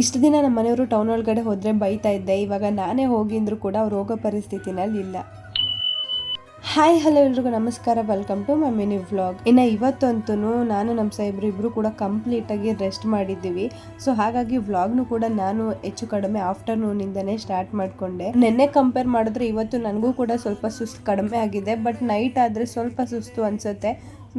ಇಷ್ಟು ದಿನ ನಮ್ಮ ಮನೆಯವರು ಟೌನ್ ಒಳಗಡೆ ಹೋದರೆ ಬೈತಾ ಇದ್ದೆ, ಇವಾಗ ನಾನೇ ಹೋಗಿಂದ್ರು ಕೂಡ ಅವ್ರು ಹೋಗೋ ಪರಿಸ್ಥಿತಿನಲ್ಲಿ ಇಲ್ಲ. ಹಾಯ್ ಹಲೋ ಎಲ್ರಿಗೂ ನಮಸ್ಕಾರ, welcome to my mini vlog. ಇನ್ನು ಇವತ್ತಂತೂ ನಾನು ನಮ್ಮ ಸಾಹೇಬ್ರು ಇಬ್ಬರು ಕೂಡ ಕಂಪ್ಲೀಟಾಗಿ ರೆಸ್ಟ್ ಮಾಡಿದ್ದೀವಿ. ಸೊ ಹಾಗಾಗಿ ವ್ಲಾಗ್ನು ಕೂಡ ನಾನು ಹೆಚ್ಚು ಕಡಿಮೆ ಆಫ್ಟರ್ನೂನಿಂದನೇ ಸ್ಟಾರ್ಟ್ ಮಾಡಿಕೊಂಡೆ. ನೆನ್ನೆ ಕಂಪೇರ್ ಮಾಡಿದ್ರೆ ಇವತ್ತು ನನಗೂ ಕೂಡ ಸ್ವಲ್ಪ ಸುಸ್ತು ಕಡಿಮೆ ಆಗಿದೆ. ಬಟ್ ನೈಟ್ ಆದರೆ ಸ್ವಲ್ಪ ಸುಸ್ತು ಅನಿಸುತ್ತೆ.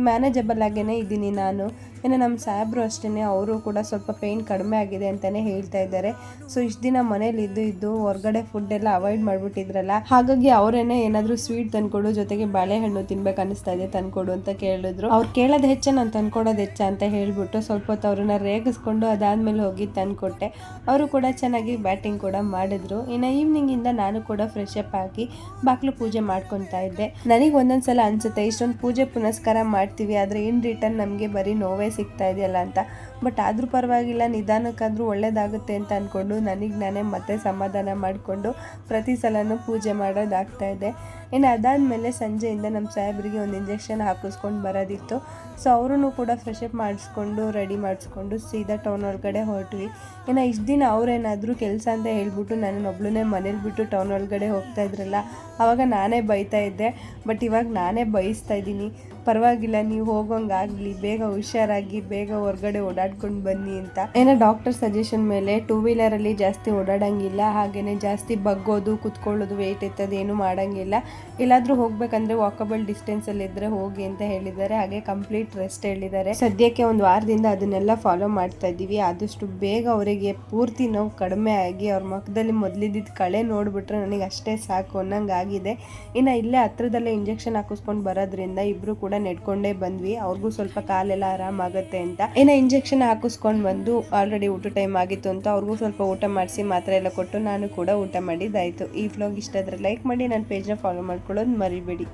ಮ್ಯಾನೇಜಬಲ್ ಆಗೇ ಇದ್ದೀನಿ ನಾನು. ಇನ್ನು ನಮ್ಮ ಸಾಹೇಬ್ರು ಅಷ್ಟೇ, ಅವರು ಕೂಡ ಸ್ವಲ್ಪ ಪೇಯ್ನ್ ಕಡಿಮೆ ಆಗಿದೆ ಅಂತಲೇ ಹೇಳ್ತಾ ಇದ್ದಾರೆ. ಸೊ ಇಷ್ಟು ದಿನ ಮನೇಲಿ ಇದ್ದು ಹೊರಗಡೆ ಫುಡ್ ಎಲ್ಲ ಅವಾಯ್ಡ್ ಮಾಡಿಬಿಟ್ಟಿದ್ರಲ್ಲ, ಹಾಗಾಗಿ ಅವರೇನೆ ಏನಾದರೂ ಸ್ವೀಟ್ ತಂದ್ಕೊಡು, ಜೊತೆಗೆ ಬಾಳೆಹಣ್ಣು ತಿನ್ಬೇಕು ಅನ್ನಿಸ್ತಾ ಇದೆ ತಂದ್ಕೊಡು ಅಂತ ಕೇಳಿದ್ರು. ಅವ್ರು ಕೇಳೋದು ಹೆಚ್ಚ, ನಾನು ತಂದ್ಕೊಡೋದು ಹೆಚ್ಚ ಅಂತ ಹೇಳ್ಬಿಟ್ಟು ಸ್ವಲ್ಪ ಹೊತ್ತು ಅವ್ರನ್ನ ರೇಗಿಸ್ಕೊಂಡು ಅದಾದಮೇಲೆ ಹೋಗಿ ತಂದ್ಕೊಟ್ಟೆ. ಅವರು ಕೂಡ ಚೆನ್ನಾಗಿ ಬ್ಯಾಟಿಂಗ್ ಕೂಡ ಮಾಡಿದ್ರು. ಇನ್ನು ಈವ್ನಿಂಗಿಂದ ನಾನು ಕೂಡ ಫ್ರೆಶ್ ಅಪ್ ಆಗಿ ಬಾಕ್ಲು ಪೂಜೆ ಮಾಡ್ಕೊತಾ ಇದ್ದೆ. ನನಗೆ ಒಂದೊಂದ್ಸಲ ಅನ್ಸುತ್ತೆ, ಇಷ್ಟೊಂದು ಪೂಜೆ ಪುನಸ್ಕಾರ ಮಾಡ್ತೀವಿ, ಆದರೆ ಇನ್ ರಿಟರ್ನ್ ನಮಗೆ ಬರೀ ನೋವೇ ಸಿಗ್ತಾ ಇದೆಯಲ್ಲ ಅಂತ. ಬಟ್ ಆದರೂ ಪರವಾಗಿಲ್ಲ, ನಿಧಾನಕ್ಕಾದರೂ ಒಳ್ಳೇದಾಗುತ್ತೆ ಅಂತ ಅಂದ್ಕೊಂಡು ನನಗೆ ನಾನೇ ಮತ್ತೆ ಸಮಾಧಾನ ಮಾಡಿಕೊಂಡು ಪ್ರತಿ ಸಲನೂ ಪೂಜೆ ಮಾಡೋದಾಗ್ತಾ ಇದೆ. ಇನ್ನು ಅದಾದಮೇಲೆ ಸಂಜೆಯಿಂದ ನಮ್ಮ ಸಾಹೇಬ್ರಿಗೆ ಒಂದು ಇಂಜೆಕ್ಷನ್ ಹಾಕಿಸ್ಕೊಂಡು ಬರೋದಿತ್ತು. ಸೊ ಅವರೂ ಕೂಡ ಫ್ರೆಶ್ ಅಪ್ ಮಾಡಿಸ್ಕೊಂಡು ರೆಡಿ ಮಾಡಿಸ್ಕೊಂಡು ಸೀದಾ ಟೌನ್ ಒಳಗಡೆ ಹೊರಟ್ವಿ. ಇನ್ನು ಇಷ್ಟು ದಿನ ಅವರೇನಾದರೂ ಕೆಲಸ ಅಂತ ಹೇಳ್ಬಿಟ್ಟು ನನ್ನನ್ನೊಬ್ಳನ್ನೇ ಮನೇಲಿ ಬಿಟ್ಟು ಟೌನ್ ಒಳಗಡೆ ಹೋಗ್ತಾ ಇದ್ರಲ್ಲ, ಆವಾಗ ನಾನೇ ಬೈತಾ ಇದ್ದೆ. ಬಟ್ ಇವಾಗ ನಾನೇ ಬಯಸ್ತಾ ಇದ್ದೀನಿ, ಪರವಾಗಿಲ್ಲ ನೀವು ಹೋಗೋಂಗಾಗಲಿ, ಬೇಗ ಹುಷಾರಾಗಿ ಬೇಗ ಹೊರಗಡೆ ಓಡಾಡ್ಕೊಂಡು ಬನ್ನಿ ಅಂತ. ಏನೋ ಡಾಕ್ಟರ್ ಸಜೆಷನ್ ಮೇಲೆ 2 ವೀಲರಲ್ಲಿ ಜಾಸ್ತಿ ಓಡಾಡಂಗಿಲ್ಲ, ಹಾಗೆಯೇ ಜಾಸ್ತಿ ಬಗ್ಗೋದು ಕುತ್ಕೊಳ್ಳೋದು ವೆಯ್ಟ್ ಎತ್ತೋದು ಏನು ಮಾಡೋಂಗಿಲ್ಲ. ಎಲ್ಲಾದರೂ ಹೋಗ್ಬೇಕಂದ್ರೆ ವಾಕಬಲ್ ಡಿಸ್ಟೆನ್ಸಲ್ಲಿ ಇದ್ದರೆ ಹೋಗಿ ಅಂತ ಹೇಳಿದ್ದಾರೆ. ಹಾಗೆ ಕಂಪ್ಲೀಟ್ ರೆಸ್ಟ್ ಹೇಳಿದ್ದಾರೆ. ಸದ್ಯಕ್ಕೆ ಒಂದು ವಾರದಿಂದ ಅದನ್ನೆಲ್ಲ ಫಾಲೋ ಮಾಡ್ತಾ ಇದ್ದೀವಿ. ಆದಷ್ಟು ಬೇಗ ಅವರಿಗೆ ಪೂರ್ತಿ ನೋವು ಕಡಿಮೆ ಆಗಿ ಅವ್ರ ಮುಖದಲ್ಲಿ ಮೊದಲಿದ್ದಿದ್ದು ಕಳೆ ನೋಡಿಬಿಟ್ರೆ ನನಗೆ ಅಷ್ಟೇ ಸಾಕು ಅನ್ನಂಗೆ ಆಗಿದೆ. ಇನ್ನು ಇಲ್ಲೇ ಹತ್ರದಲ್ಲೇ ಇಂಜೆಕ್ಷನ್ ಹಾಕಿಸ್ಕೊಂಡು ಬರೋದ್ರಿಂದ ಇಬ್ಬರು ಕೂಡ ನೆಡ್ಕೊಂಡೇ ಬಂದ್ವಿ. ಅವ್ರಿಗೂ ಸ್ವಲ್ಪ ಕಾಲೆಲ್ಲ ಆರಾಮಾಗುತ್ತೆ ಅಂತ. ಇನ್ನು ಇಂಜೆಕ್ಷನ್ ಹಾಕಿಸ್ಕೊಂಡು ಬಂದು ಆಲ್ರೆಡಿ ಊಟ ಟೈಮ್ ಆಗಿತ್ತು ಅಂತ ಅವ್ರಿಗೂ ಸ್ವಲ್ಪ ಊಟ ಮಾಡಿಸಿ ಮಾತ್ರೆ ಎಲ್ಲ ಕೊಟ್ಟು ನಾನು ಕೂಡ ಊಟ ಮಾಡಿದ್ದಾಯಿತು. ಈ ವ್ಲಾಗ್ ಇಷ್ಟ ಆದರೆ ಲೈಕ್ ಮಾಡಿ, ನನ್ನ ಪೇಜ್ನ ಫಾಲೋ ಮಾಡ್ಕೊಳ್ಳೋದು ಮರಿಬೇಡಿ.